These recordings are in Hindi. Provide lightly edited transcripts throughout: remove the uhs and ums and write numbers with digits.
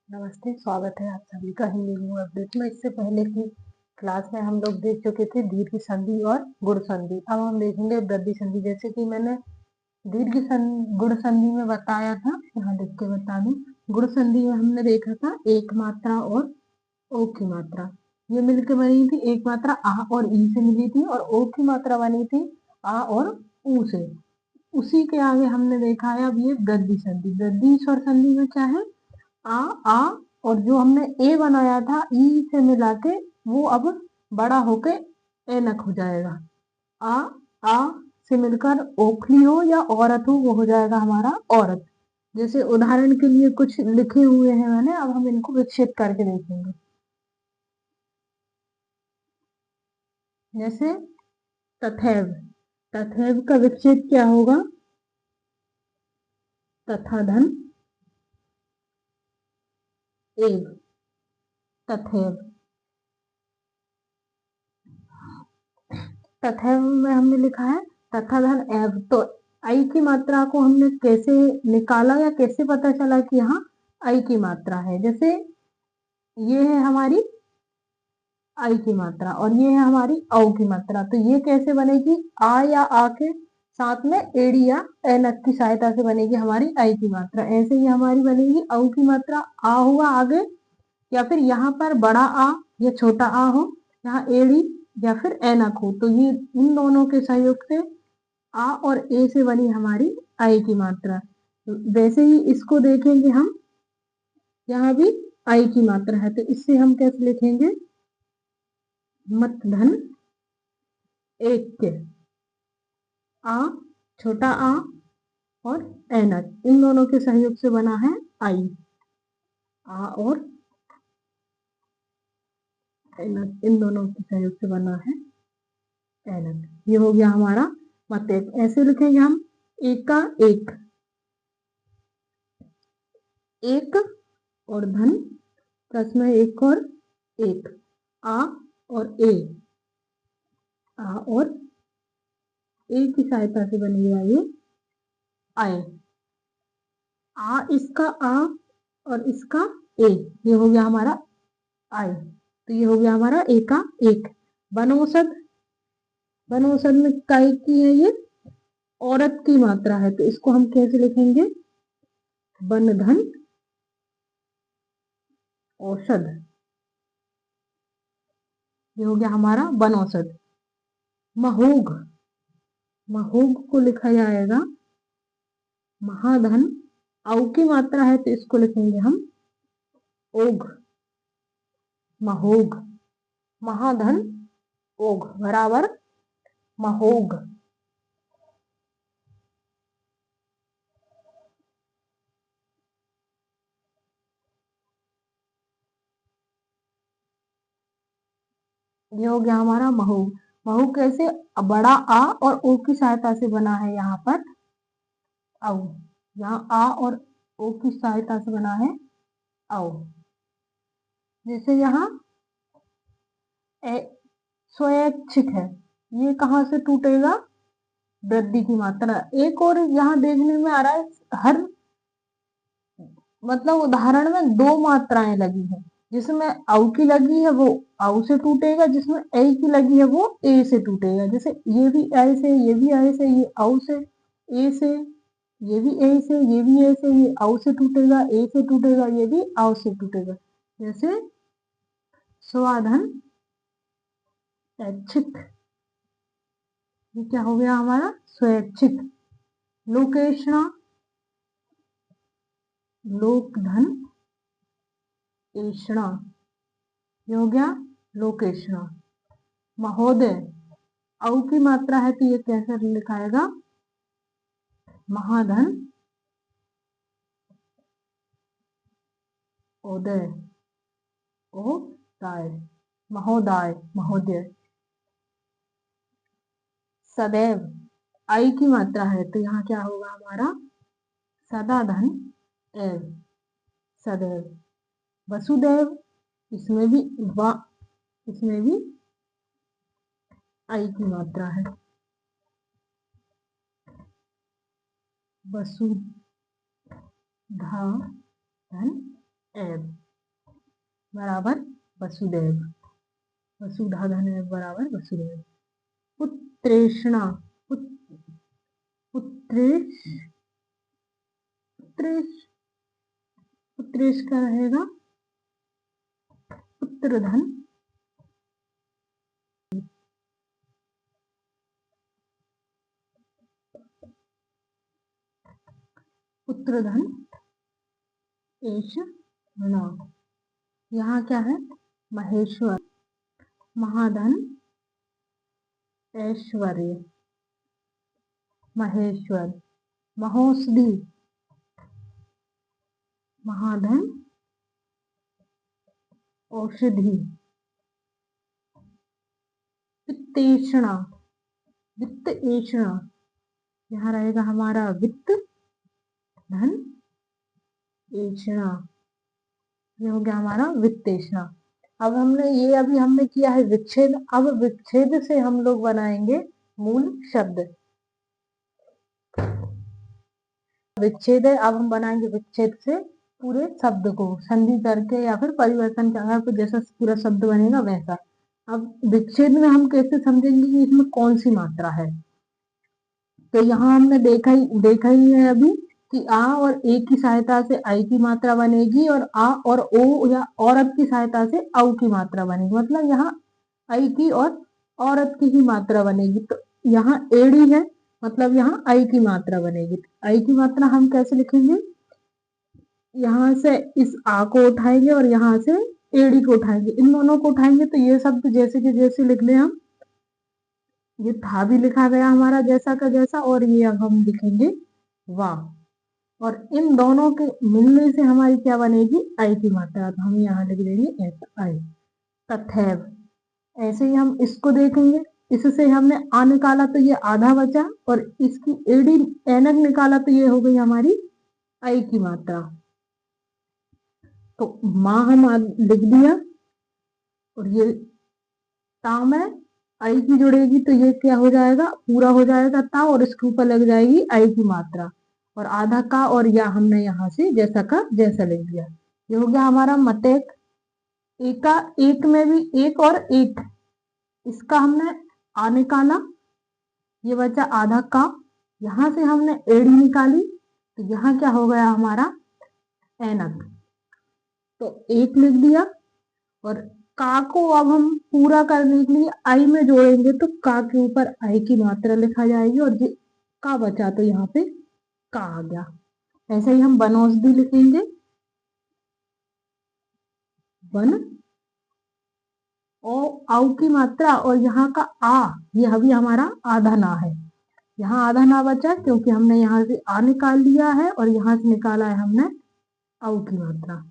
नमस्ते, स्वागत है आप सभी का हिंदी न्यू अपडेट में। इससे पहले की क्लास में हम लोग देख चुके थे दीर्घ संधि और गुण संधि। अब हम देखेंगे वृद्धि संधि। जैसे कि मैंने गुण संधि में बताया था, यहाँ लिख के बता दूं। गुण संधि में हमने देखा था एक मात्रा और ओ की मात्रा, ये मिलकर बनी थी। एक मात्रा आ और ई से मिली थी और ओ की मात्रा बनी थी आ और ऊ से। उसी के आगे हमने देखा है अब ये वृद्धि संधि। वृद्धि स्वर संधि में क्या है, आ और जो हमने ए बनाया था ई से मिला के वो अब बड़ा होके एनक हो जाएगा। आ आ से मिलकर ओखली हो या औरत हो, वो हो जाएगा हमारा औरत। जैसे उदाहरण के लिए कुछ लिखे हुए हैं मैंने, अब हम इनको विकसित करके देखेंगे। जैसे तथैव, तथैव का विकसित क्या होगा, तथा धन एव, तथैव। तथैव में हमने लिखा है तथा धन एव। तो आई की मात्रा को हमने कैसे निकाला या कैसे पता चला कि यहाँ आई की मात्रा है। जैसे ये है हमारी आई की मात्रा और ये है हमारी औ की मात्रा, तो ये कैसे बनेगी, आ या आ के साथ में एड़ी या एनक की सहायता से बनेगी हमारी आई की मात्रा। ऐसे ही हमारी बनेगी औ की मात्रा, आ हुआ आगे या फिर यहाँ पर बड़ा आ या छोटा आ हो, यहाँ एड़ी या फिर एनक हो, तो ये इन दोनों के सहयोग से आ और ए से बनी हमारी आई की मात्रा। वैसे ही इसको देखेंगे हम, यहाँ भी आई की मात्रा है, तो इससे हम कैसे लिखेंगे, मत धन एक, आ छोटा आ और एनक, इन दोनों के सहयोग से बना है आई। आ और एनक, इन दोनों के सहयोग से बना है एनक। ये हो गया हमारा मत एक। ऐसे लिखेंगे हम एक का एक, एक और धन प्लस में एक और एक, आ और ए, आ और ए की सहायता से बनेगा ये आए। आ इसका आ और इसका ए, ये हो गया हमारा आए। तो ये हो गया हमारा ए का एक। वनौषध, वनौषध में काय की है, ये औरत की मात्रा है, तो इसको हम कैसे लिखेंगे, वन धन औषध। ये हो गया हमारा वनौषध। महोघ, महोघ को लिखा जाएगा महाधन, औ की मात्रा है तो इसको लिखेंगे हम ओघ। महोघ, महाधन ओघ बराबर महोघ। ये हो गया हमारा महू। महू कैसे, बड़ा आ और ओ की सहायता से बना है यहाँ पर औ, यहाँ आ और ओ की सहायता से बना है औ। जैसे यहाँ स्वैच्छिक है, ये कहाँ से टूटेगा, वृद्धि की मात्रा। एक और यहाँ देखने में आ रहा है, हर मतलब उदाहरण में दो मात्राएं लगी है। जिसमें औ की लगी है वो औ से टूटेगा, जिसमें ए की लगी है वो ए से टूटेगा। जैसे ये भी ए से, ये भी ए से, ये औ से, ए से, ये भी ए से, ये भी ए से, ये औ से टूटेगा, ए से टूटेगा, ये भी औ से टूटेगा। जैसे स्वाधन ऐच्छिक, ये क्या हो गया हमारा स्वैच्छिक। लोकेशणा, लोकधन एषणा, ये हो गया लोकेशणा। महोदय, औ की मात्रा है तो ये कैसे लिखाएगा, महाधन उदय, ओ दाय, महोदय, महोदय। सदैव, आई की मात्रा है तो यहाँ क्या होगा हमारा, सदा धन एव, सदैव। वसुदेव, इसमें भी इसमें भी आई की मात्रा है, वसुधा धन एव। बराबर वसुदेव, वसुधा धन एव बराबर वसुदेव। पुत्रेषणा, पुत्रेश, पुत्रेश, पुत्रेश का रहेगा पुत्र धन, पुत्र धन एष न। यहाँ क्या है, महेश्वर, महाधन ऐश्वर्य, महेश्वर, महोषधि, महाधन औषधि, वित्तेषणा, वित्त एषणा, यहाँ रहेगा हमारा वित्त धन एषणा, ये हो गया हमारा वित्तेषणा। अब हमने ये अभी हमने किया है विच्छेद, अब विच्छेद से हम लोग बनाएंगे मूल शब्द। विच्छेद है, अब हम बनाएंगे विच्छेद से पूरे शब्द को संधि करके या फिर परिवर्तन करके जैसा पूरा शब्द बनेगा वैसा। अब विच्छेद में हम कैसे समझेंगे कि इसमें कौन सी मात्रा है। तो यहाँ हमने देखा ही है अभी कि आ और ए की सहायता से आई की मात्रा बनेगी और आ और ओ या औरत की सहायता से औ की मात्रा बनेगी। मतलब यहाँ आई की और औरत की ही मात्रा बनेगी। तो यहाँ एड़ी है, मतलब यहाँ आई की मात्रा बनेगी। आई की मात्रा हम कैसे लिखेंगे, यहाँ से इस आ को उठाएंगे और यहाँ से एड़ी को उठाएंगे, इन दोनों को उठाएंगे तो ये शब्द जैसे कि जैसे लिख लें हम, ये था भी लिखा गया हमारा जैसा का जैसा, और ये अब हम लिखेंगे वाह, और इन दोनों के मिलने से हमारी क्या बनेगी, आई की मात्रा। तो हम यहाँ लिख देंगे ऐसा आई, तथैव। ऐसे ही हम इसको देखेंगे, इससे हमने आ निकाला तो ये आधा बचा, और इसकी एडी ऐनक निकाला तो ये हो गई हमारी आई की मात्रा। तो माँ हम लिख दिया, और ये ता में आई की जुड़ेगी तो ये क्या हो जाएगा, पूरा हो जाएगा ता, और इसके ऊपर लग जाएगी आई की मात्रा, और आधा का, और या हमने यहाँ से जैसा का जैसा लिख दिया। ये हो गया हमारा मतेक। एका, एक में भी एक और एक, इसका हमने आ निकाला, ये बचा आधा का, यहाँ से हमने एड़ी निकाली तो यहाँ क्या हो गया हमारा ऐनक, तो एक लिख दिया। और का को अब हम पूरा करने के लिए आई में जोड़ेंगे तो का के ऊपर आई की मात्रा लिखा जाएगी, और जो का बचा तो यहाँ पे का आ गया। ऐसे ही हम बनौषधि लिखेंगे, वन और आउ की मात्रा, और यहाँ का आ, ये अभी हमारा आधा ना है, यहाँ आधा ना बचा क्योंकि हमने यहाँ से आ निकाल लिया है और यहाँ से निकाला है हमने आउ की मात्रा।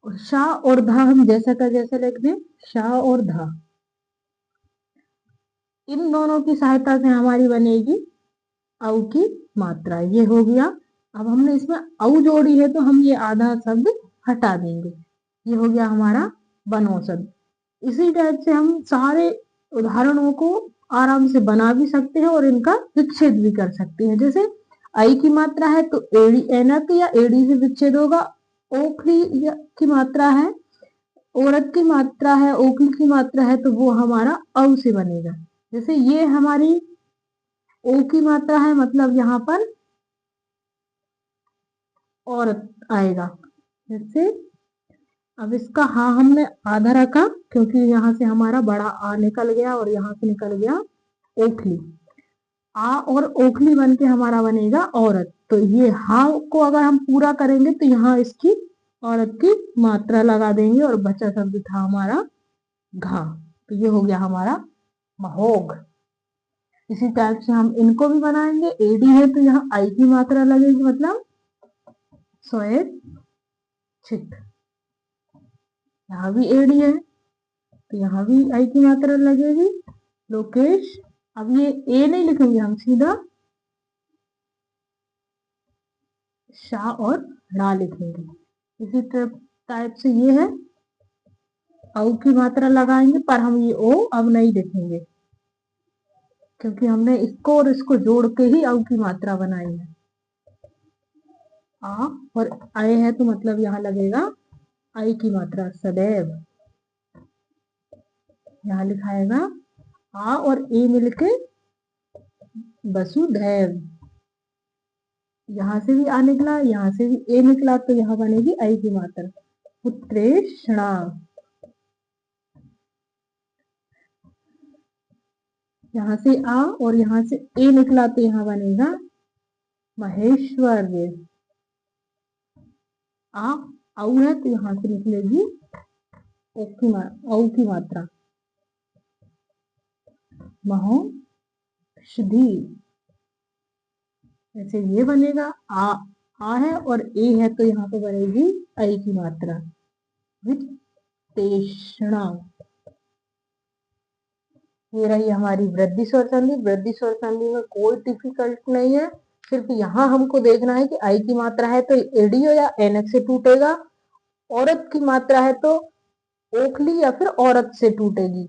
और शा और धा हम जैसा का जैसा लिख दें, शा और धा, इन दोनों की सहायता से हमारी बनेगी औ की मात्रा। ये हो गया। अब हमने इसमें औ जोड़ी है तो हम ये आधा शब्द हटा देंगे, ये हो गया हमारा बनौषध। इसी टाइप से हम सारे उदाहरणों को आराम से बना भी सकते हैं और इनका विच्छेद भी कर सकते हैं। जैसे आई की मात्रा है तो एड़ी ऐनक या एड़ी से विच्छेद होगा, ओखली की मात्रा है, औरत की मात्रा है, ओखली की मात्रा है तो वो हमारा औ से बनेगा। जैसे ये हमारी ओ की मात्रा है, मतलब यहाँ पर औरत आएगा। जैसे अब इसका हाँ हमने आधा रखा क्योंकि यहाँ से हमारा बड़ा आ निकल गया और यहाँ से निकल गया ओखली, आ और ओखली बन के हमारा बनेगा औरत। तो ये हाँ को अगर हम पूरा करेंगे तो यहाँ इसकी औरत की मात्रा लगा देंगे और बचा शब्द था हमारा घा, तो ये हो गया हमारा महोग। इसी टाइप से हम इनको भी बनाएंगे। एडी है तो यहाँ आई की मात्रा लगेगी, मतलब स्वैच्छिक। यहाँ भी एडी है तो यहाँ भी आई की मात्रा लगेगी, लोकेश। अब ये ए नहीं लिखेंगे हम, सीधा शा और रा लिखेंगे। इसी टाइप से ये है, औ की मात्रा लगाएंगे पर हम ये ओ अब नहीं लिखेंगे क्योंकि हमने इसको और इसको जोड़ के ही औ की मात्रा बनाई है। आ और आए है तो मतलब यहाँ लगेगा आई की मात्रा सदैव, यहाँ लिखाएगा आ और ए मिलके वसुधैव। यहाँ से भी आ निकला, यहाँ से भी ए निकला, तो यहाँ बनेगी आई की मात्रा पुत्रेषणा। यहाँ से आ और यहाँ से ए निकला तो यहाँ बनेगा महेश्वर्य। आ औ है तो यहाँ से निकलेगी औ की मात्रा महौषधि। ऐसे ये बनेगा आ है और ए है तो यहाँ पे बनेगी आई की मात्रा वित्तेषणा। ये रही हमारी वृद्धि स्वर संधि। वृद्धि स्वर संधि में कोई डिफिकल्ट नहीं है, सिर्फ यहाँ हमको देखना है कि आई की मात्रा है तो एडीओ या एनएच से टूटेगा, औरत की मात्रा है तो ओखली या फिर औरत से टूटेगी।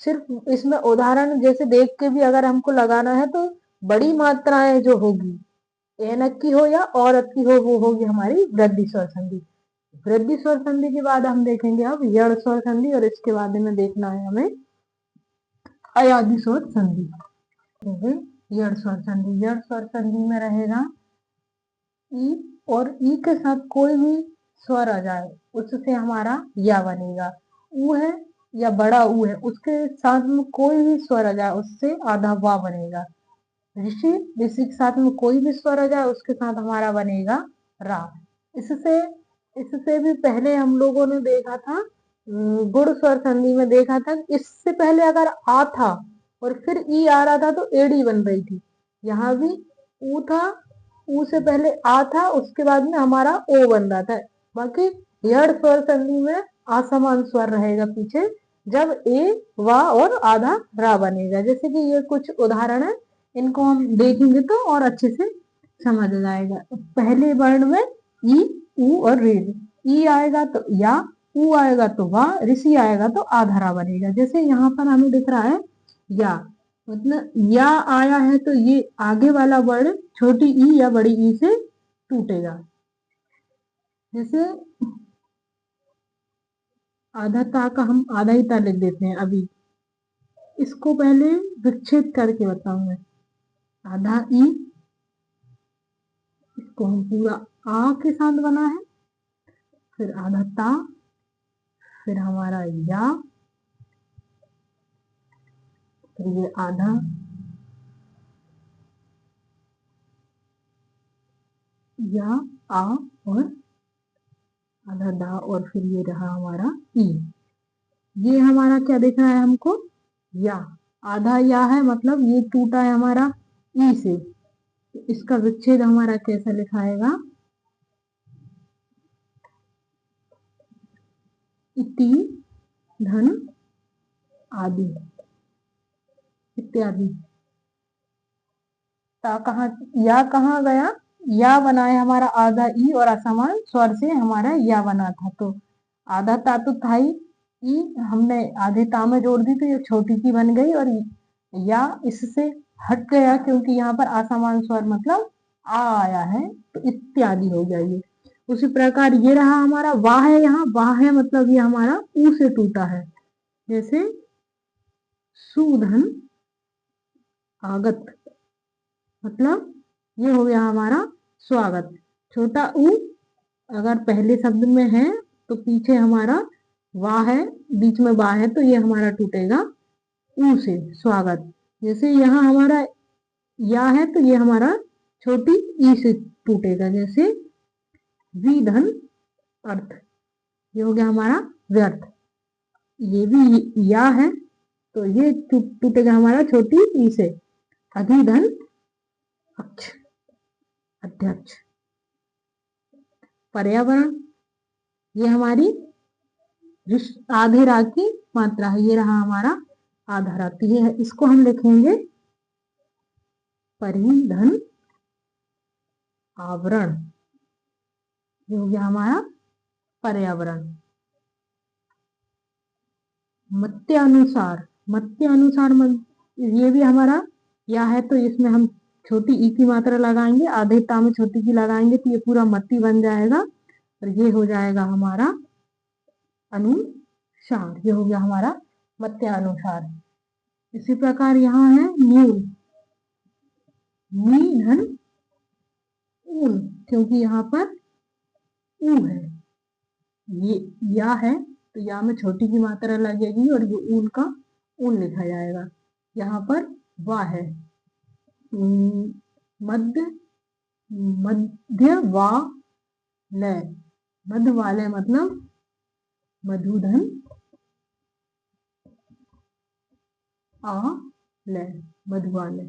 सिर्फ इसमें उदाहरण जैसे देख के भी अगर हमको लगाना है तो बड़ी मात्राएं जो होगी एनक की हो या औरत की हो वो होगी हमारी वृद्धि स्वर संधि। वृद्धि स्वर संधि के बाद हम देखेंगे अब यड़ स्वर संधि, और इसके बाद में देखना है हमें अयादि स्वर संधि। यड़ स्वर संधि, यड़ स्वर संधि में रहेगा ई, और ई के साथ कोई भी स्वर आ जाए उससे हमारा या बनेगा। ऊ है या बड़ा ऊ है उसके साथ में कोई भी स्वर आ जाए उससे आधा वा बनेगा। ऋषि, ऋषि के साथ में कोई भी स्वर आ जाए उसके साथ हमारा बनेगा रा। इससे भी पहले हम लोगों ने देखा था गुण स्वर संधि में देखा था, इससे पहले अगर आ था और फिर ई आ रहा था तो एडी बन रही थी। यहाँ भी ऊ था, ऊ से पहले आ था, उसके बाद में हमारा ओ बन रहा था। बाकी यड़ स्वर संधि में असमान स्वर रहेगा पीछे, जब ए वा और आधा रा बनेगा। जैसे कि ये कुछ उदाहरण है, इनको हम देखेंगे तो और अच्छे से समझ जाएगा। पहले वर्ण में ई, ऊ और रे। ई आएगा तो या, ऊ आएगा तो वा, ऋषि आएगा तो आधारा बनेगा। जैसे यहाँ पर हमें दिख रहा है या, मतलब या आया है तो ये आगे वाला वर्ण छोटी ई या बड़ी ई से टूटेगा। जैसे आधा ता का हम आधा ही ता लिख देते हैं। अभी इसको पहले विच्छेद करके बताऊंगा। आधा ई, इसको हम पूरा आ के साथ बना है, फिर आधा ता, फिर हमारा या, फिर ये आधा या आ और आधा दा, और फिर ये रहा हमारा ई। ये हमारा क्या दिख रहा है हमको, या। आधा या है मतलब ये टूटा है हमारा ई से, तो इसका विच्छेद हमारा कैसा लिखाएगा, इति धन आदि इत्यादि। ता कहाँ, या कहाँ गया, या बना है हमारा आधा ई और असमान स्वर से हमारा या बना था, तो आधा ता तो था ही, ई हमने आधे ता में जोड़ दी तो ये छोटी की बन गई, और या इससे हट गया क्योंकि यहाँ पर असमान स्वर मतलब आ आया है, तो इत्यादि हो गया ये। उसी प्रकार ये रहा हमारा वाह है, यहाँ वाह है मतलब ये हमारा ऊ से टूटा है। जैसे सुधन आगत, मतलब ये हो गया हमारा स्वागत। छोटा ऊ अगर पहले शब्द में है तो पीछे हमारा वाह है, बीच में वाह है, तो ये हमारा टूटेगा ऊ से, स्वागत। जैसे यहाँ हमारा या है तो ये हमारा छोटी ई से टूटेगा। जैसे विधन अर्थ, ये हो गया हमारा व्यर्थ। ये भी या है तो ये टूटेगा हमारा छोटी ई से। अधिधन अक्ष, अध्यक्ष। पर्यावरण, ये हमारी आधे रा की मात्रा है, ये रहा हमारा आधा रा, तो ये है, इसको हम लिखेंगे परिधन आवरण। ये हो गया हमारा पर्यावरण। मत्यानुसार, मत्यानुसार ये भी हमारा या है तो इसमें हम छोटी ई की मात्रा लगाएंगे, आधे ता में छोटी की लगाएंगे तो ये पूरा मत्ती बन जाएगा, और ये हो जाएगा हमारा अनुसार। ये हो गया हमारा मत्यानुसार। इसी प्रकार यहाँ है न्यून, नी धन ऊन, क्योंकि यहाँ पर ऊ है, ये या है तो या में छोटी की मात्रा लगेगी और ये ऊन का ऊन लिखा जाएगा। यहाँ पर वा है, मध्य मध्य वा लय, मध्य वाले मतलब मधुधन आ लय, मधुवालय।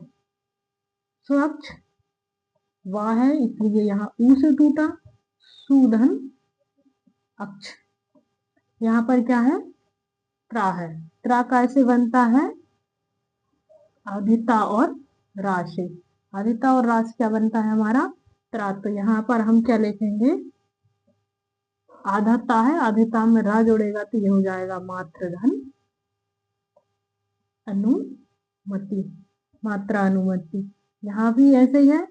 स्वच्छ वा है इसलिए यहाँ ऊ से टूटा, सुधन अक्ष। यहाँ पर क्या है, त्रा है, त्रा कैसे बनता है, आदिता और रा से। आदिता और रा से क्या बनता है हमारा, त्रा। तो यहाँ पर हम क्या लिखेंगे, आधाता है, आधिता में रा जोड़ेगा तो ये हो जाएगा मात्र धन अनुमति, मात्रा अनुमति। यहाँ भी ऐसे ही है,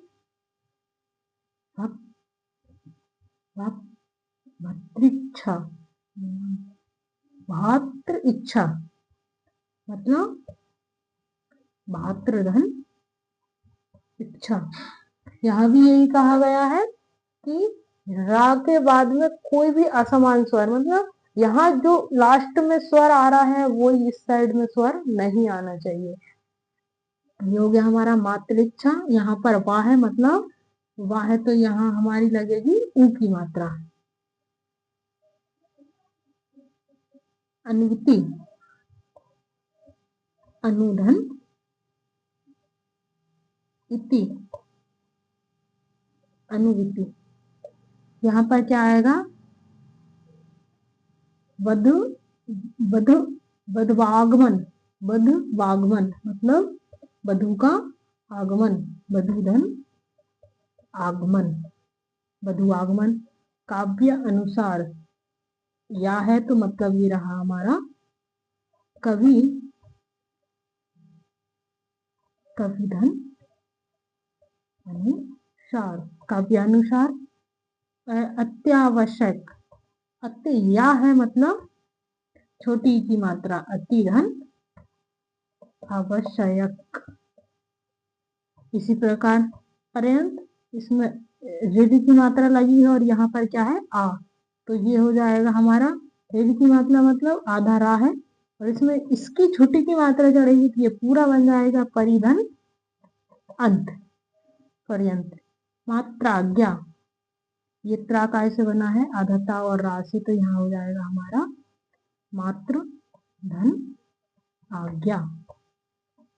भातृच्छा, भातृ इच्छा मतलब भातृधन इच्छा। यहाँ भी यही कहा गया है कि रा के बाद में कोई भी असमान स्वर, मतलब यहाँ जो लास्ट में स्वर आ रहा है वो इस साइड में स्वर नहीं आना चाहिए। ये हो गया हमारा मातृच्छा। यहाँ पर वाह है, मतलब वाह है तो यहाँ हमारी लगेगी ऊ की मात्रा। अनुवृत्ति, अनुधन इति, अनुवृत्ति। यहाँ पर क्या आएगा, वधु वधु वधवागमन, वधवागमन मतलब वधु का आगमन, वधुधन आगमन, वधु आगमन। काव्य अनुसार या है तो मतलब ये रहा हमारा कवि, कविधन अनुसार, काव्यानुसार। अत्यावश्यक, अत्य या है मतलब छोटी की मात्रा, अति धन आवश्यक। इसी प्रकार पर्यंत, इसमें ऋदि की मात्रा लगी है और यहाँ पर क्या है आ, तो ये हो जाएगा हमारा ऋदि की मात्रा मतलब आधा रा है और इसमें इसकी छोटी की मात्रा चढ़ेगी तो ये पूरा बन जाएगा परिधन अंत, पर्यंत। मात्रा ज्ञा, ये त्रा काय से बना है, आधाता और राशि, तो यहाँ हो जाएगा हमारा मात्र धन आज्ञा।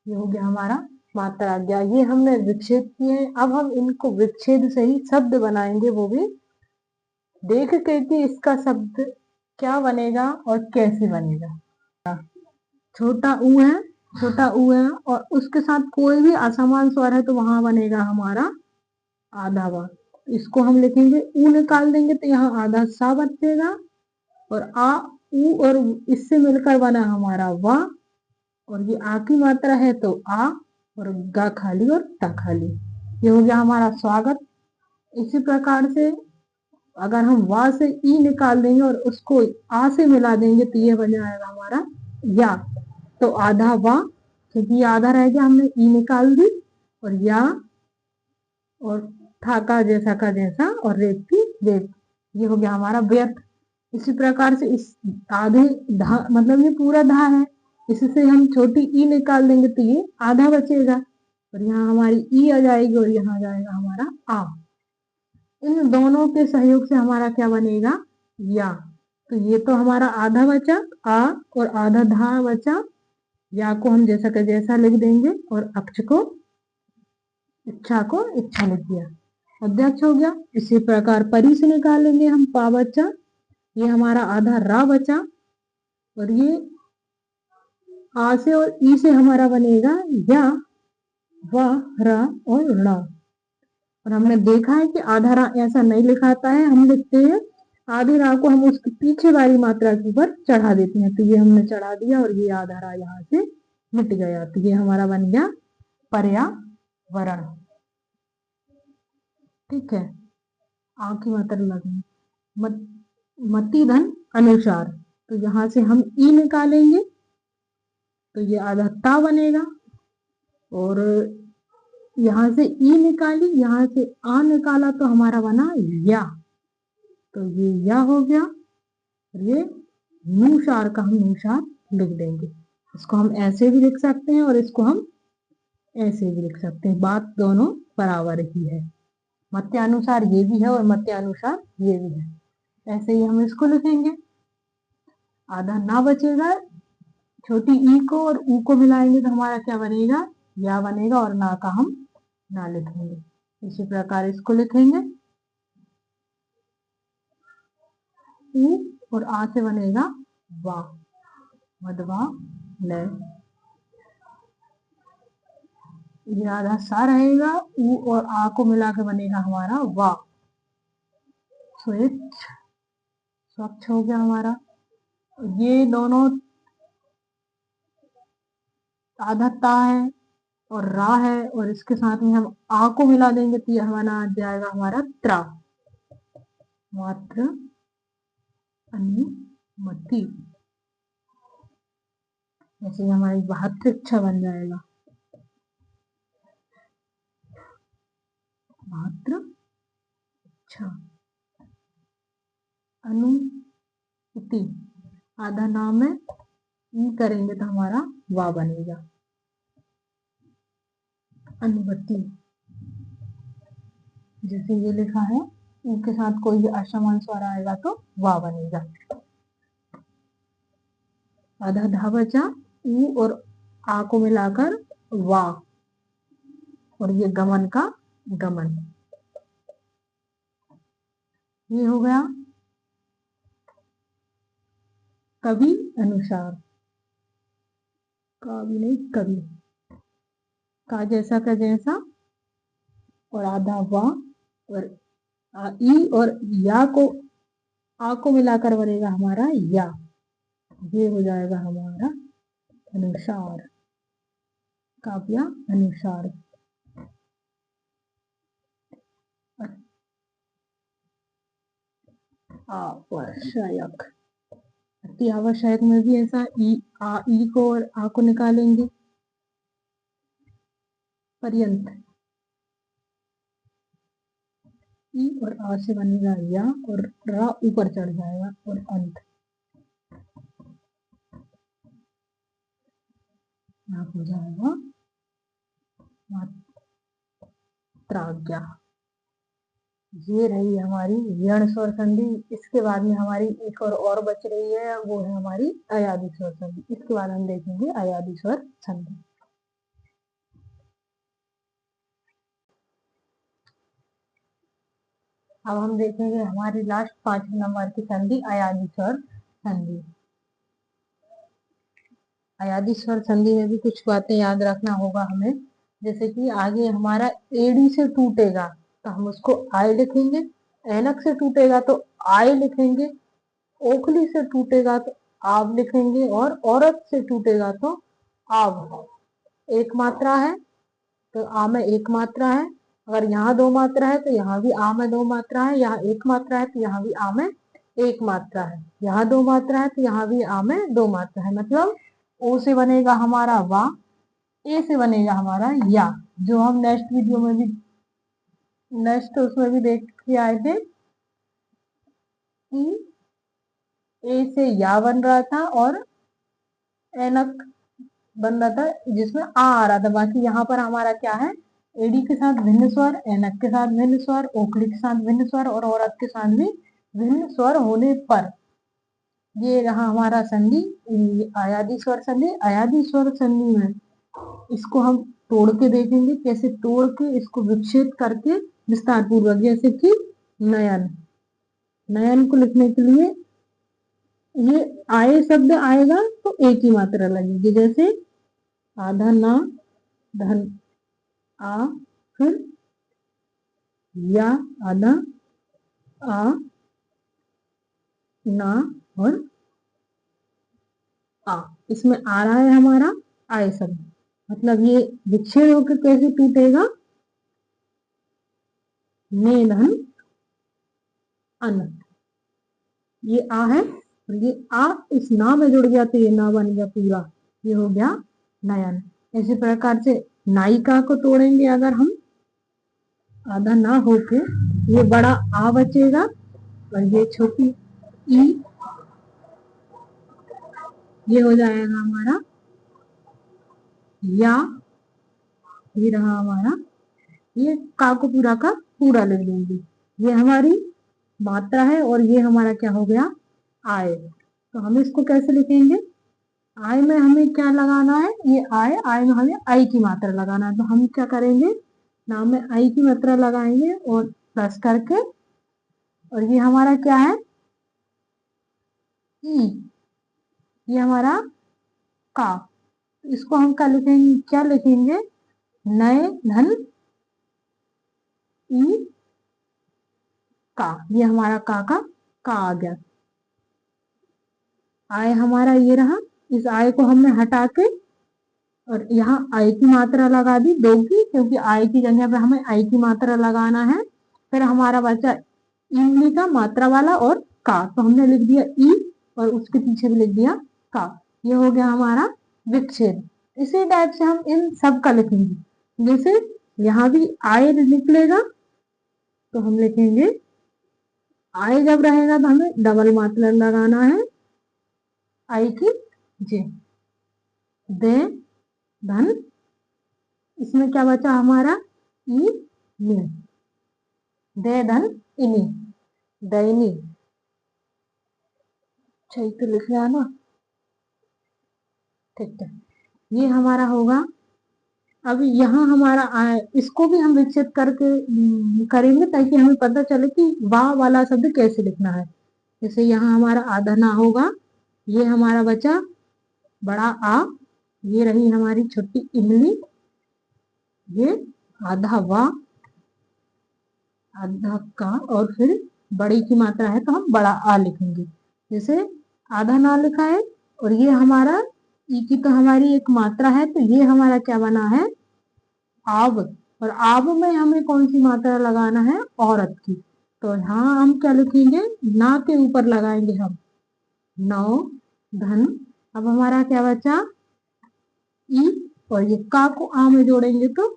ये हो गया हमारा मात्रा आज्ञा। ये हमने विच्छेद किए। अब हम इनको विच्छेद से ही शब्द बनाएंगे, वो भी देख के कि इसका शब्द क्या बनेगा और कैसे बनेगा। छोटा ऊ है, छोटा ऊ है और उसके साथ कोई भी असमान स्वर है तो वहां बनेगा हमारा आधा वा। इसको हम लिखेंगे, ऊ निकाल देंगे तो यहाँ आधा सा बचेगा और आ ऊ और इससे मिलकर बना हमारा वा, और ये आ की मात्रा है तो आ और गा खाली और टा खाली। ये हो गया हमारा स्वागत। इसी प्रकार से अगर हम वा से ई निकाल देंगे और उसको आ से मिला देंगे तो ये बन जाएगा हमारा या। तो आधा वा, क्योंकि ये आधा रह गया, हमने ई निकाल दी, और या और था का जैसा और रेत की रेत, ये हो गया हमारा व्यर्थ। इसी प्रकार से इस आधे धा मतलब ये पूरा धा है, इससे हम छोटी ई निकाल देंगे तो ये आधा बचेगा और यहाँ हमारी ई आ जाएगी और यहाँ आ जाएगा हमारा आ। इन दोनों के सहयोग से हमारा क्या बनेगा, या। तो ये तो हमारा आधा बचा आ और आधा धा बचा, या को हम जैसा का जैसा लिख देंगे और अक्ष को इच्छा को इच्छा लिख दिया, अध्यक्ष हो गया। इसी प्रकार परी से निकालेंगे हम पा बचा, ये हमारा आधा रा बचा और ये आ से और ई से हमारा बनेगा या, वा, रा और णा। और हमने देखा है कि आधा रा ऐसा नहीं लिखाता है, हम लिखते हैं आधे रा को हम उसके पीछे वाली मात्रा के ऊपर चढ़ा देते हैं, तो ये हमने चढ़ा दिया और ये आधा रा यहाँ से मिट गया, तो ये हमारा बन गया पर्यावरण। ठीक है, आ की मात्रा लगी। मति धन अनुसार, तो यहाँ से हम ई निकालेंगे तो ये आधा ता बनेगा, और यहाँ से ई निकाली, यहाँ से आ निकाला तो हमारा बना या, तो ये या हो गया। ये नुशार का हम नुशार लिख देंगे। इसको हम ऐसे भी लिख सकते हैं और इसको हम ऐसे भी लिख सकते हैं, बात दोनों बराबर ही है। मत्यानुसार ये भी है और मत्यानुसार ये भी है, ऐसे ही हम इसको लिखेंगे। आधा ना बचेगा, छोटी ई को और ऊ को मिलाएंगे तो हमारा क्या बनेगा, या बनेगा, और ना का हम ना लिखेंगे। इसी प्रकार इसको लिखेंगे, ऊ और आ से बनेगा वा, मधवा ले। ये आधा सा रहेगा, ऊ और आ को मिला के बनेगा हमारा वा, स्वच्छ, स्वच्छ हो गया हमारा। ये दोनों आधा ता है और रा है, और इसके साथ में हम आ को मिला देंगे तो यह बना जाएगा हमारा त्रा, मात्र अनुमति। ऐसे ही हमारी भातृच्छा बन जाएगा, भातृच्छा। अनुमति आधा नाम है, ई करेंगे तो हमारा वा बनेगा, अनुमति। जैसे ये लिखा है, ई के साथ कोई भी असमान स्वर आएगा तो वा बनेगा। आधा धा बचा, ऊ और आ को मिलाकर वा, और ये गमन का गमन। ये हो गया कवि अनुसार, कवि नहीं कवि, का जैसा का जैसा, और आधा वा, और ई और या को आ को मिलाकर बनेगा हमारा या। ये हो जाएगा हमारा अनुसार, काव्य अनुसार। आवश्यक, अति आवश्यक में भी ऐसा ई को और आ को निकालेंगे, पर्यंत, ई और आ से बनेगा या, और रा ऊपर चढ़ जाएगा, और अंत हो जाएगा मात्राज्ञा। ये रही हमारी यण स्वर संधि। इसके बाद में हमारी एक और बच रही है, वो है हमारी अयादि स्वर संधि। इसके बाद हम देखेंगे अयादि स्वर संधि। अब हम देखेंगे हमारी लास्ट 5 नंबर की संधि, अयादि स्वर संधि। अयादि स्वर संधि में भी कुछ बातें याद रखना होगा हमें, जैसे कि आगे हमारा एडी से टूटेगा तो हम उसको आय लिखेंगे, ऐनक से टूटेगा तो आय लिखेंगे, ओखली से टूटेगा तो आव लिखेंगे, और औरत से टूटेगा तो आव। एक मात्रा है तो आ में एक मात्रा है, अगर यहाँ 2 मात्रा है तो यहाँ भी आ में 2 मात्रा है, यहाँ एक मात्रा है तो यहाँ भी आ में एक मात्रा है, यहाँ 2 मात्रा है तो यहाँ भी आ में 2 मात्रा है। मतलब ओ से बनेगा हमारा वा, ए से बनेगा हमारा या, जो हम नेक्स्ट वीडियो में भी, नेक्स्ट उसमें भी देख के आए थे कि ए से या बन रहा था और एनक बन रहा था जिसमें आ रहा था। बाकी यहाँ पर हमारा क्या है, एडी के साथ भिन्न स्वर, एनक के साथ भिन्न स्वर, ओखली के साथ भिन्न स्वर, और औरत के साथ भी भिन्न स्वर होने पर ये रहा हमारा संधि, अयादि स्वर संधि। अयादि स्वर संधि में इसको हम तोड़ के देखेंगे, कैसे तोड़ के इसको विच्छेद करके विस्तार पूर्वक, जैसे कि नयन, नयन को लिखने के लिए ये आए शब्द आएगा तो एक ही मात्रा लगेगी, जैसे आधा ना, धन आ, फिर या, आधा आ, ना, और आ। इसमें आ रहा है हमारा आए शब्द, मतलब ये विच्छेद होकर कैसे टूटेगा, ने धन अन, ये आ है, और ये आ इस ना में जुड़ गया तो ये ना बन गया पूरा, ये हो गया नयन। इसी प्रकार से नायिका को तोड़ेंगे अगर हम, आधा ना होके ये बड़ा आ बचेगा और ये छोटी ई, ये हो जाएगा हमारा या, ये रहा हमारा, ये का को पूरा का पूरा लिख देंगे। ये हमारी मात्रा है और ये हमारा क्या हो गया, आय। तो हम इसको कैसे लिखेंगे, आय में हमें क्या लगाना है, ये आय में हमें आई की मात्रा लगाना है। तो हम क्या करेंगे, नाम में आई की मात्रा लगाएंगे और प्लस करके, और ये हमारा क्या है, ई, ये हमारा का। इसको हम क्या लिखेंगे, नए धन ई का, ये हमारा का आ गया। आय हमारा ये रहा, इस आय को हमने हटा के और यहाँ आई की मात्रा लगा दी दो की, क्योंकि आई की जगह पे हमें आई की मात्रा लगाना है। फिर हमारा बचा इमली का मात्रा वाला और का, तो हमने लिख दिया ई और उसके पीछे भी लिख दिया का। ये हो गया हमारा विच्छेद। इसी टाइप से हम इन सब का लिखेंगे। जैसे यहाँ भी आय निकलेगा तो हम लिखेंगे, आय जब रहेगा तो हमें डबल मात्रा लगाना है आई की जे, दे धन, इसमें क्या बचा हमारा ई नी, दे धन इनी, दैनी। ठीक तो लिख लिया ना, ठीक है, ये हमारा होगा। अब यहाँ हमारा इसको भी हम विकसित करके करेंगे ताकि हमें पता चले कि वाह वाला शब्द कैसे लिखना है। जैसे यहाँ हमारा आधा ना होगा, ये हमारा बचा बड़ा आ, ये रही हमारी छोटी इमली, ये आधा वा, आधा का, और फिर बड़ी की मात्रा है तो हम बड़ा आ लिखेंगे। जैसे आधा ना लिखा है और ये हमारा ई की तो हमारी एक मात्रा है, तो ये हमारा क्या बना है, आव। और आव में हमें कौन सी मात्रा लगाना है, औरत की। तो यहाँ हम क्या लिखेंगे, ना के ऊपर लगाएंगे हम नौ धन। अब हमारा क्या बचा, ई, और ये का को आ में जोड़ेंगे तो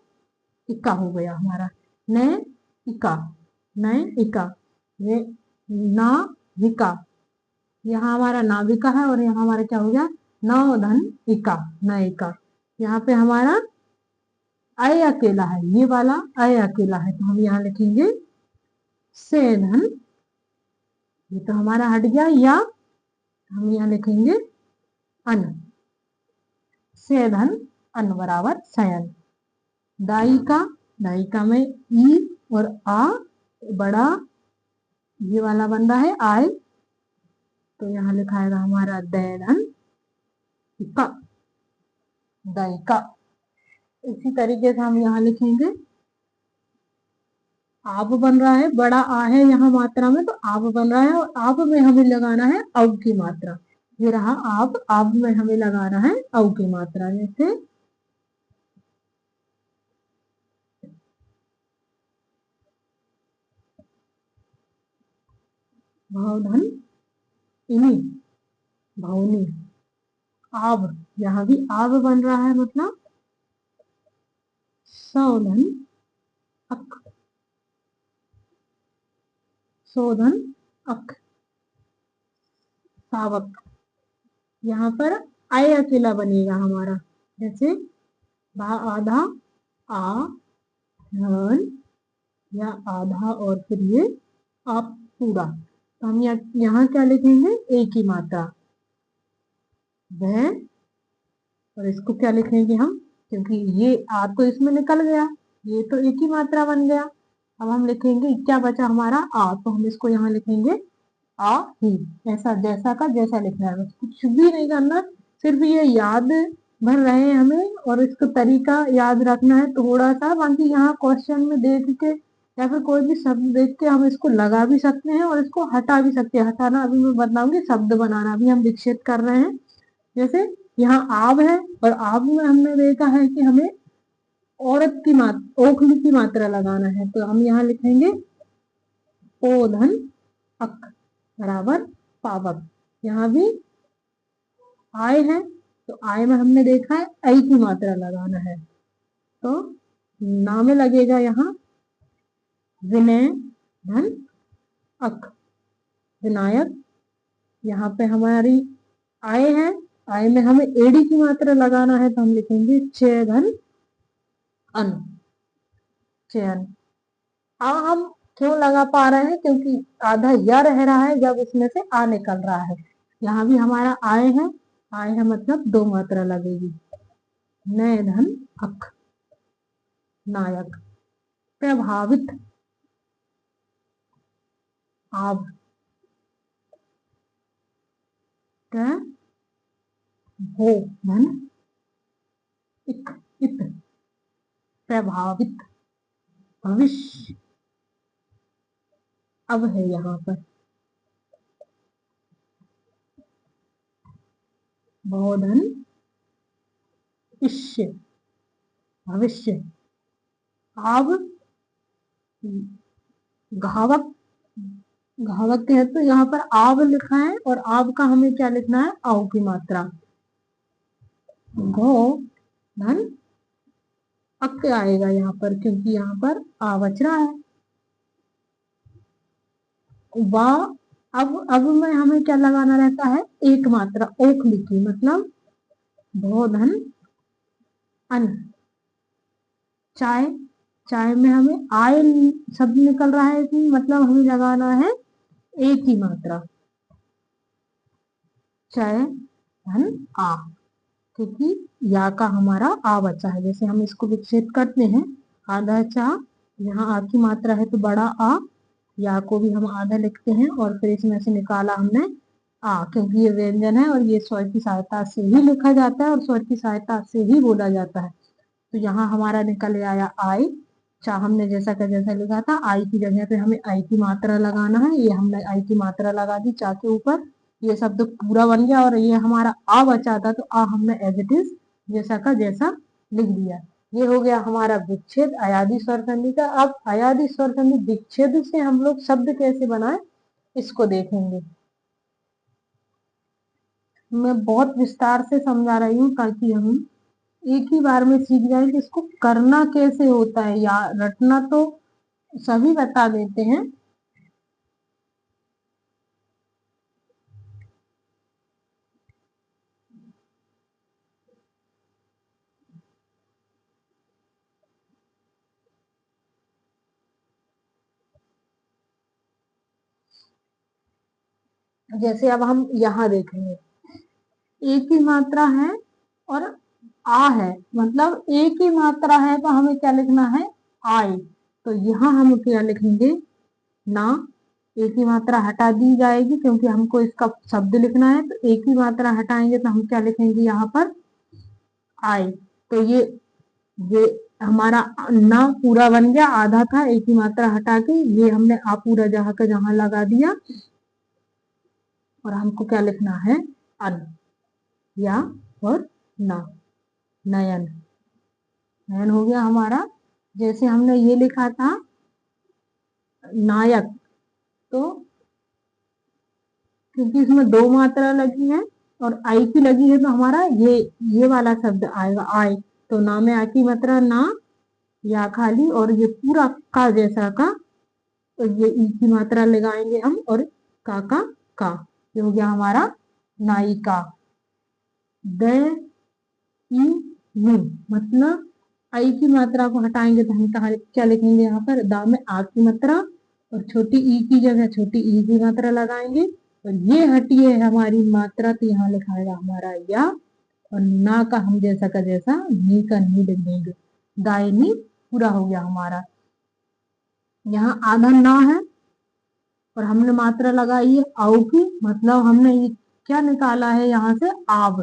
इक्का हो गया हमारा, न इका, न इका, ये ना विका, यहाँ हमारा नाविका है और यहाँ हमारा क्या हो गया, नौ धन इका, न इका। यहाँ पे हमारा अय अकेला है, ये वाला अय अकेला है, तो हम यहाँ लिखेंगे से धन, ये तो हमारा हट गया, या हम यहाँ लिखेंगे अन, से धन अन बराबर शयन। दायिका, दायिका में ई और आ बड़ा, ये वाला बंदा है आय, तो यहाँ लिखाएगा हमारा दैधन का, दायिका। इसी तरीके से हम यहाँ लिखेंगे, आप बन रहा है, बड़ा आ है यहाँ मात्रा में तो आप बन रहा है, और आप में हमें लगाना है अब की मात्रा। ये रहा आप में हमें लगाना है अब की मात्रा। जैसे भावधन इनी, भावनी, आब, यहाँ भी आब बन रहा है, मतलब सौधन अक, शोधन अक, सावक। यहाँ पर आय अकेला बनेगा हमारा। जैसे आधा आ धन, या आधा और फिर ये आप पूरा, तो हम यहाँ क्या लिखेंगे, एक ही मात्रा वह, और इसको क्या लिखेंगे हम, क्योंकि ये आ तो इसमें निकल गया, ये तो एक ही मात्रा बन गया। अब हम लिखेंगे क्या बचा हमारा आ, तो हम इसको यहाँ लिखेंगे आ ही, ऐसा जैसा का जैसा लिखना है, बस कुछ भी नहीं करना, सिर्फ ये याद भर रहे हैं हमें, और इसको तरीका याद रखना है थोड़ा सा। बाकी यहाँ क्वेश्चन में देख के या फिर कोई भी शब्द देख के हम इसको लगा भी सकते हैं और इसको हटा भी सकते हैं। हटाना अभी मैं बताऊंगी, शब्द बनाना अभी हम विकसित कर रहे हैं। जैसे यहाँ आब है, और आब में हमने देखा है कि हमें औरत की मात्रा, ओखली की मात्रा लगाना है, तो हम यहाँ लिखेंगे ओ धन अक बराबर पावक। यहाँ भी आय है, तो आय में हमने देखा है ऐ की मात्रा लगाना है, तो ना में लगेगा यहाँ विनय धन अक, विनायक। यहाँ पे हमारी आय है, आय में हमें एडी की मात्रा लगाना है, तो हम लिखेंगे च धन अन, चयन। हम क्यों लगा पा रहे हैं, क्योंकि आधा या रह रहा है जब इसमें से आ निकल रहा है। यहाँ भी हमारा आय है, आय है मतलब दो मात्रा लगेगी, नय धन अक, नायक। प्रभावित, आव, हो धन इक, इत, प्रभावित। भविष्य, अब है यहाँ पर बहुधन इष्य, भविष्य। आव, घावक, घावक है, तो यहाँ पर आव लिखा है और आव का हमें क्या लिखना है, आव की मात्रा। घो धन अक आएगा यहाँ पर, क्योंकि यहाँ पर आ बच रहा है। वा, अब में हमें क्या लगाना रहता है, एक मात्रा, ओक लिखी, मतलब भो धन अन, चाय, चाय में हमें आय शब्द निकल रहा है इसमें, मतलब हमें लगाना है एक ही मात्रा, चाय धन आ, क्योंकि या का हमारा आ बचा है। जैसे हम इसको विच्छेद करते हैं, आधा चा, यहाँ आ की मात्रा है तो बड़ा आ, या को भी हम आधा लिखते हैं और फिर इसमें से निकाला हमने आ, क्योंकि ये व्यंजन है और ये स्वर की सहायता से ही लिखा जाता है और स्वर की सहायता से ही बोला जाता है। तो यहाँ हमारा निकल आया आई, चा हमने जैसा का जैसा लिखा था, आई की जगह पे हमें आई की मात्रा लगाना है, ये हमने आई की मात्रा लगा दी चा के ऊपर, ये शब्द पूरा बन गया और ये हमारा आ बचा था, तो आ हमने एज इट इज जैसा का जैसा लिख दिया। ये हो गया हमारा विच्छेद अयादी स्वर संधि का। अब अयादी स्वर संधि विच्छेद से हम लोग शब्द कैसे बनाए इसको देखेंगे। मैं बहुत विस्तार से समझा रही हूँ ताकि हम एक ही बार में सीख जाए कि इसको करना कैसे होता है, या रटना तो सभी बता देते हैं। जैसे अब हम यहाँ देखेंगे, एक ही मात्रा है और आ है, मतलब एक ही मात्रा है तो हमें क्या लिखना है, आए। तो यहाँ हम क्या लिखेंगे, ना, एक ही मात्रा हटा दी जाएगी क्योंकि हमको इसका शब्द लिखना है, तो एक ही मात्रा हटाएंगे तो हम क्या लिखेंगे यहाँ पर, आए। तो ये हमारा ना पूरा बन गया, आधा था, एक ही मात्रा हटा के ये हमने आ पूरा जहाँ का जहाँ लगा दिया और हमको क्या लिखना है, अन, या और ना, नयन, नयन हो गया हमारा। जैसे हमने ये लिखा था नायक, तो क्योंकि इसमें दो मात्रा लगी है और आई की लगी है तो हमारा ये वाला शब्द आएगा, आय। तो ना में आ की मात्रा ना, या खाली, और ये पूरा का जैसा का, तो ये ई की मात्रा लगाएंगे हम, और का, ये हो गया हमारा नायिका। द ई नी, मतलब आई की मात्रा को हटाएंगे तो हम क्या लिखेंगे यहाँ पर, दा में आ की मात्रा और छोटी ई की जगह छोटी ई की मात्रा लगाएंगे, और ये हटी है हमारी मात्रा तो यहाँ लिखाएगा हमारा या, और ना का हम जैसा का जैसा नी का नी लिख देंगे, दायनी पूरा हो गया हमारा। यहाँ आधा ना है और हमने मात्रा लगाई है आव की, मतलब हमने ये क्या निकाला है यहाँ से, आव।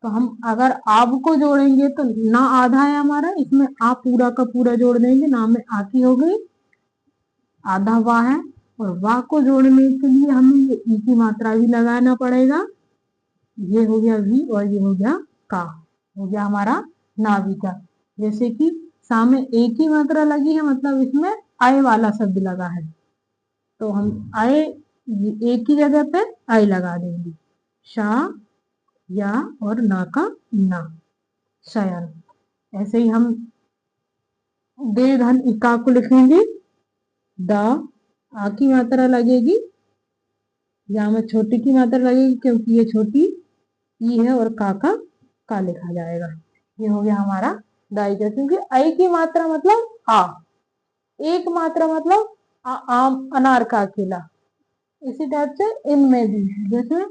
तो हम अगर आव को जोड़ेंगे तो ना आधा है हमारा, इसमें आ पूरा का पूरा जोड़ देंगे, ना में आ की हो गई, आधा वाह है, और वाह को जोड़ने के लिए हमें ये ई की मात्रा भी लगाना पड़ेगा, ये हो गया वी और ये हो गया का, हो गया हमारा नाविका। जैसे कि सामने एक ही मात्रा लगी है, मतलब इसमें आय वाला शब्द लगा है, तो हम आय एक ही जगह पे आई लगा देंगे, शा, या और ना का ना, शयन। ऐसे ही हम दे धन इका को लिखेंगे, दा आ की मात्रा लगेगी, या में छोटी की मात्रा लगेगी क्योंकि ये छोटी ई है, और का लिखा जाएगा। ये हो गया हमारा दाई का, क्योंकि आई की मात्रा मतलब आ, एक मात्रा मतलब आम, अनार का अकेला। इसी टाइप से इनमें भी जैसे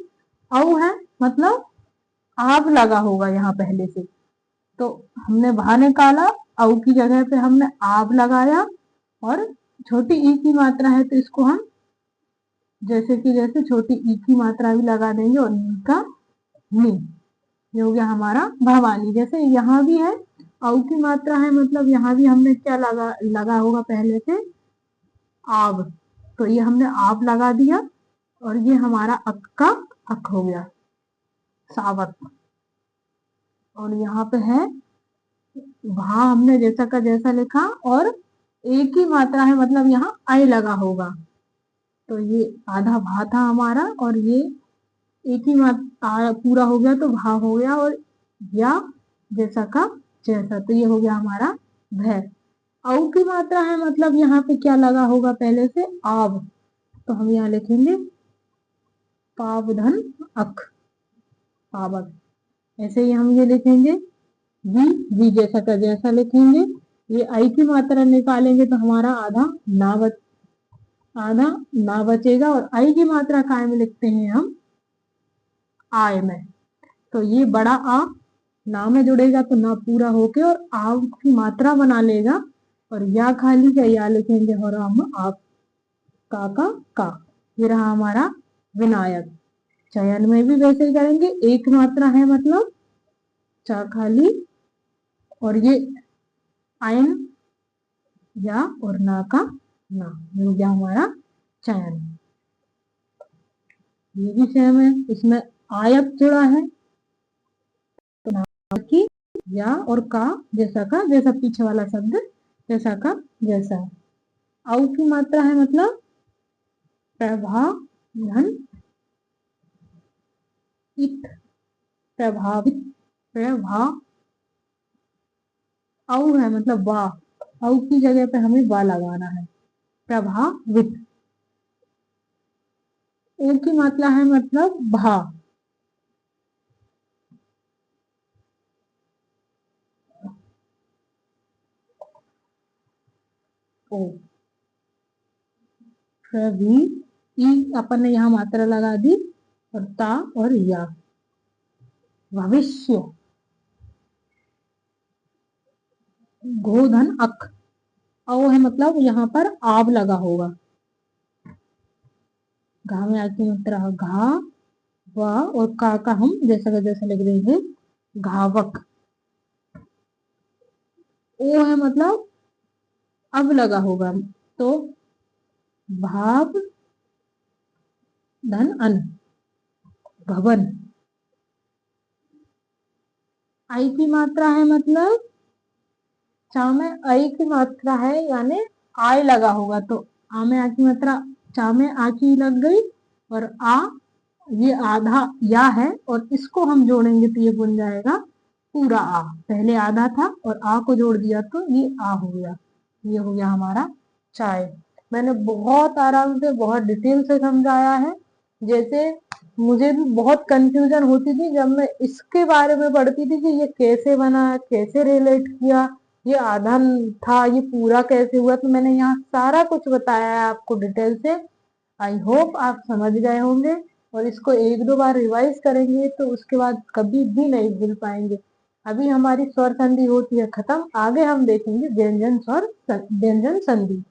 औ है मतलब आब लगा होगा यहाँ पहले से, तो हमने भा निकाला, औ की जगह पे हमने आब लगाया, और छोटी ई की मात्रा है तो इसको हम जैसे कि जैसे छोटी ई की मात्रा भी लगा देंगे, और नी का नी। ये हो गया हमारा भवानी। जैसे यहाँ भी है औ की मात्रा है मतलब यहाँ भी हमने क्या लगा होगा पहले से आब, तो ये हमने आब लगा दिया, और ये हमारा अक का अक हो गया, सावक। और यहाँ पे है भा, हमने जैसा का जैसा लिखा, और एक ही मात्रा है मतलब यहाँ आई लगा होगा, तो ये आधा भा था हमारा, और ये एक ही मात्रा पूरा हो गया तो भा हो गया, और या जैसा का जैसा, तो ये हो गया हमारा भय। औ की मात्रा है मतलब यहाँ पे क्या लगा होगा पहले से आब, तो हम यहाँ लिखेंगे पावधन अक, पावक। ऐसे ही हम ये लिखेंगे जी जैसा का जैसा लिखेंगे। ये आई की मात्रा निकालेंगे तो हमारा आधा ना बचेगा, और आई की मात्रा काय में लिखते हैं हम आय में, तो ये बड़ा आ ना में जुड़ेगा तो ना पूरा होके और आ की मात्रा बना लेगा, और या खाली का या लिखेंगे, और हम आप का। ये रहा हमारा विनायक। चयन में भी वैसे ही करेंगे, एक मात्रा है मतलब चा खाली, और ये आयन या और ना का ना, ये हो गया हमारा चयन। ये भी सेम है, इसमें आयत जुड़ा है तो ना की या और का जैसा पीछे वाला शब्द जैसा का जैसा। औ की मात्रा है मतलब प्रभाधन इत, प्रभावित, प्रभा। औ है मतलब वाह, औ की जगह पे हमें वाह लगाना है, प्रभावित। ओ की मात्रा है मतलब भा, ओ प्रभी, ई अपन ने यहाँ मात्रा लगा दी, और ता और या, भविष्य। गोधन अक, औ है मतलब यहाँ पर आब लगा होगा, घा में आकी मात्रा घा, वा और का हम जैसा लिख देंगे घावक। ओ है मतलब अब लगा होगा, तो भाव धन अन, भवन। आई की मात्रा है मतलब चा में आई की मात्रा है यानी आय लगा होगा, तो आ में आ की मात्रा चा में आ की लग गई, और आ ये आधा या है, और इसको हम जोड़ेंगे तो ये बन जाएगा पूरा आ। पहले आधा था और आ को जोड़ दिया तो ये आ हो गया। ये हो गया हमारा चाय। मैंने बहुत आराम से बहुत डिटेल से समझाया है। जैसे मुझे भी बहुत कंफ्यूजन होती थी जब मैं इसके बारे में पढ़ती थी कि ये कैसे बना, कैसे रिलेट किया, ये आधा था, ये पूरा कैसे हुआ, तो मैंने यहाँ सारा कुछ बताया है आपको डिटेल से। आई होप आप समझ गए होंगे, और इसको एक दो बार रिवाइज करेंगे तो उसके बाद कभी भी नहीं भूल पाएंगे। अभी हमारी स्वर संधि होती है खत्म, आगे हम देखेंगे व्यंजन स्वर व्यंजन संधि।